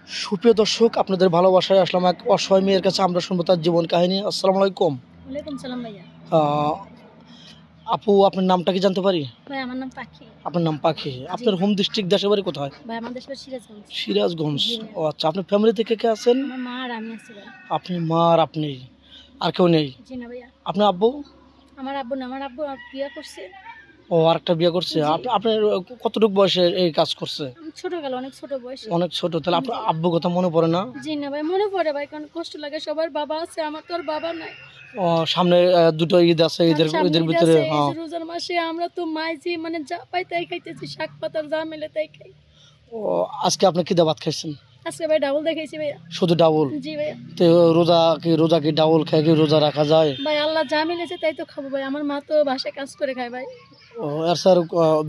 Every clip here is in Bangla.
সুপ্রিয় দর্শক, আপনাদের ভালোবাসায় আসলাম এক অসহায় মেয়ের কাছে। আমরা শুনবো তার জীবন কাহিনী। আসসালামু আলাইকুম। ওয়ালাইকুম সালাম ভাইয়া। আহ, আপু, আপনার নামটা কি জানতে পারি? ভাই আমার নাম পাখি। আপনার নাম পাখি। আপনার হোম ডিস্ট্রিক্ট দেশের বাড়ি কোথায়? ভাই আমার দেশ সিরাজগঞ্জ। সিরাজগঞ্জ। জি ও আচ্ছা, আপনার ফ্যামিলি থেকে কে আছেন? আমার মা আর আমি আছি ভাই। আপনি, মা আর আপনি, আর কেউ নেই? জি না ভাইয়া। আপনার আব্বু? আমার আব্বু না, আমার আব্বু বিয়ে করছে। ও, আরেকটা বিয়ে করছে। জি। আপনার কতটুকু বয়সে এই কাজ করছে? আমি ছোটবেলা অনেক ছোট বয়সে। অনেক ছোট। তাহলে আপনার আব্বু কথা মনে পড়ে না? জি না ভাই, মনে পড়ে ভাই, কারণ কষ্ট লাগে। সবার বাবা আছে, আমার তো আর বাবা নাই। ও, সামনে দুটো ঈদ আছে। সামনে ঈদের ঈদ ভিতরে আছে, এই হ্যাঁ। যে রোজার মাসে আমরা তো মাইজি মানে যা পাই তাই খাইতেছি, শাক পাতার যা মেলে তাই খাই। ও, আজকে আপনি কি দিয়ে ভাত খাইছেন? আজকে ভাই ডাবল দেখাইছি ভাইয়া। শুধু ডাবল? জি ভাইয়া। তো রোজা কি ডাবল খেয়ে কি রোজা রাখা যায়? ভাই আল্লাহ যা মিলেছে তাই তো খাবো ভাই। আমার মা তো বাসায় কাজ করে খায় ভাই। ও, এর স্যার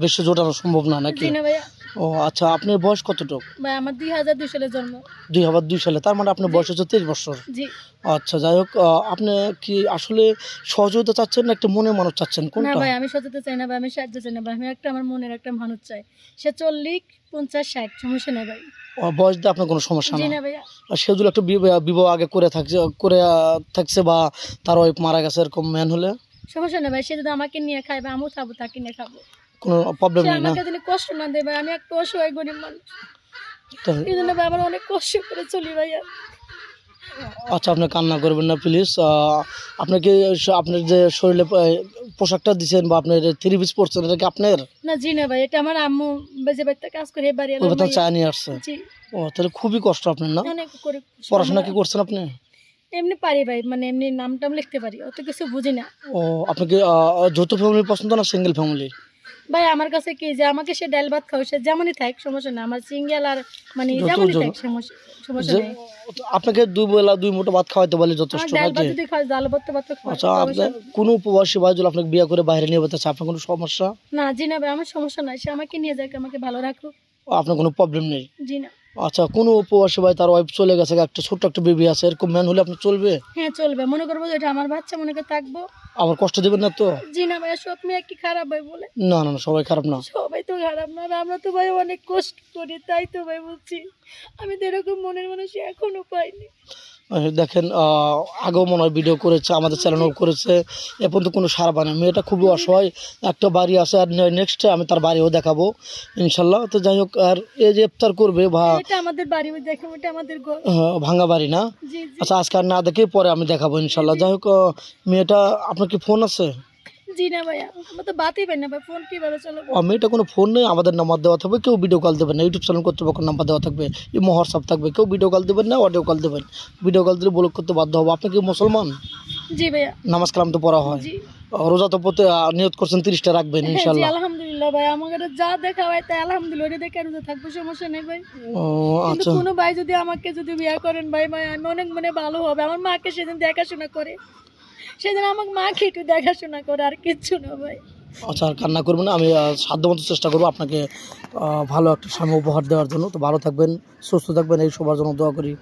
বেশি জোটানো সম্ভব না নাকি? জি না ভাইয়া। ও আচ্ছা, আপনার বয়স কতটুকু? ভাই আমার 2002 সালে জন্ম। 2002 সালে, তার মানে আপনার বয়স হচ্ছে 23 বছর। জি। আচ্ছা, যাই হোক, আপনি কি আসলে সহযোগিতা চাচ্ছেন না একটা মনের মানুষ চাচ্ছেন, না কোনটা? ভাই, আমি সততা চাই না ভাই, আমি সাহায্য চাই না ভাই, আমি একটা আমার মনের একটা মানুষ চাই। সে 40, 50, 60 সমস্যা নেই ভাই। বয়স দিয়ে আপনার কোনো সমস্যা জি না? না ভাইয়া। আর সে যদি একটা বিবাহ আগে থাকছে বা তার ওয়াইফ মারা গেছে, এরকম ম্যান হলে সমস্যা নেই ভাই, সে যদি আমাকে নিয়ে খায় বা আমিও খাবো, তাকে নিয়ে খাবো। কোনো প্রবলেম সে নেই না? আমাকে যদি কষ্ট না দেয় ভাই, আমি একটা অসহায় গরিব মানুষ। তাই? এই জন্য ভাই আমার অনেক কষ্ট করে চলি ভাইয়া। আচ্ছা, আপনি কান্না করবেন না প্লিজ। আপনাকে আপনার যে শরীরে পোশাকটা দিচ্ছেন বা আপনার থ্রি পিস পরছেন, এটা কি আপনার? না জি না ভাই, এটা আমার আম্মু বেজে বাড়িতে কাজ করে বাড়ি ওই কথা চা নিয়ে আসছে? জি। ও, তাহলে খুবই কষ্ট আপনার না? অনেক করে। পড়াশোনা কি করছেন আপনি? এমনি পারি ভাই, মানে এমনি নাম টাম লিখতে পারি, অত কিছু বুঝি না। ও, আপনাকে যৌথ ফ্যামিলি পছন্দ না সিঙ্গেল ফ্যামিলি? ভাই আমার কাছে কি যে আমাকে সে ডাল ভাত খাও, সে যেমনই থাক সমস্যা না, আমার সিঙ্গেল আর মানে যত যেমনই জন- থাক সমস্যা যে নেই। আপনাকে দুই বেলা দুই মুঠো ভাত খাওয়াইতে পারলে আমার যথেষ্ট ডাল ভাত নাকি? যদি খাওয়া, ডাল ভাত তো ভাত তো খাওয়া, আচ্ছা, সমস্যা আপনার নেই। কোনো উপবাসী ভাই যদি আপনাকে বিয়ে করে বাইরে নিয়ে যেতে চায়, আপনার কোনো সমস্যা? না জি না ভাই, আমার সমস্যা নাই, সে আমাকে নিয়ে যাক, আমাকে ভালো রাখুক। আপনার কোনো প্রবলেম নেই? জি না। আচ্ছা, কোনো উপবাসী ভাই তার ওয়াইফ চলে গেছে, একটা ছোট্ট একটা বেবি আছে, এরকম ম্যান হলে আপনার চলবে? হ্যাঁ চলবে, মনে করবো যে এটা আমার বাচ্চা, মনে করে থাকবো। আবার কষ্ট দেবেন না তো? জি না ভাই, সব মেয়ে কি খারাপ ভাই বলে? না না না, সবাই খারাপ না। সবাই তো খারাপ না, আর আমরা তো ভাই অনেক কষ্ট করি, তাই তো ভাই বলছি। আমি তো এরকম মনের মানুষ এখনো পাইনি। দেখেন, আগেও মনে হয় ভিডিও করেছে, আমাদের চ্যানেলও করেছে, এ পর্যন্ত কোনো সাড়া পায় না। মেয়েটা খুবই অসহায়। একটা বাড়ি আছে, আর নেক্সট আমি তার বাড়িও দেখাবো ইনশাল্লাহ। তো যাই হোক, আর এই যে ইফতার করবে এটা আমাদের বাড়ি, ওই দেখো ওটা আমাদের ঘর। ভাঙা বাড়ি না? জি জি। আচ্ছা, আজকে আর না দেখে পরে আমি দেখাবো ইনশাল্লাহ। যাই হোক, মেয়েটা, আপনার কি ফোন আছে? জি না ভাইয়া, আমরা তো বাতই পাই না ভাই, ফোন কিভাবে চালাবো? মেয়েটা কোনো ফোন নেই, আমাদের নাম্বার দেওয়া থাকবে, কেউ ভিডিও কল দেবেন না। ইউটিউব চ্যানেল কর্তৃপক্ষের নাম্বার দেওয়া থাকবে, ইমো হোয়াটসঅ্যাপ থাকবে, কেউ ভিডিও কল দেবেন না, অডিও কল দেবেন। ভিডিও কল দিলে ব্লক করতে বাধ্য হবো। আপনি কি মুসলমান? জি ভাইয়া। নামাজ কালাম তো পড়া হয়? জি। রোজা তো পড়তে নিয়ত করছেন 30টা রাখবেন হ্যাঁ জি, ইনশাল্লাহ? আলহামদুলিল্লাহ ভাই, আমাকে তো যা দেখা হয় তাই আলহামদুলিল্লাহ, ওটা দেখে রোজা থাকবো, সমস্যা নেই ভাই। ও কিন্তু আচ্ছা। কোনো ভাই যদি আমাকে যদি বিয়ে করেন ভাই, ভাই আমি অনেক মনে ভালো হবে। আমার মাকে সেদিন দেখাশোনা করে, সেদিন আমার মাকে একটু দেখাশোনা করে, আর কিচ্ছু না ভাই। আচ্ছা, আর কান্না করবেন না। আমি সাধ্যমতো চেষ্টা করবো আপনাকে ভালো একটা স্বামী উপহার দেওয়ার জন্য। তো ভালো থাকবেন, সুস্থ থাকবেন, এই সবার জন্য দোয়া করি।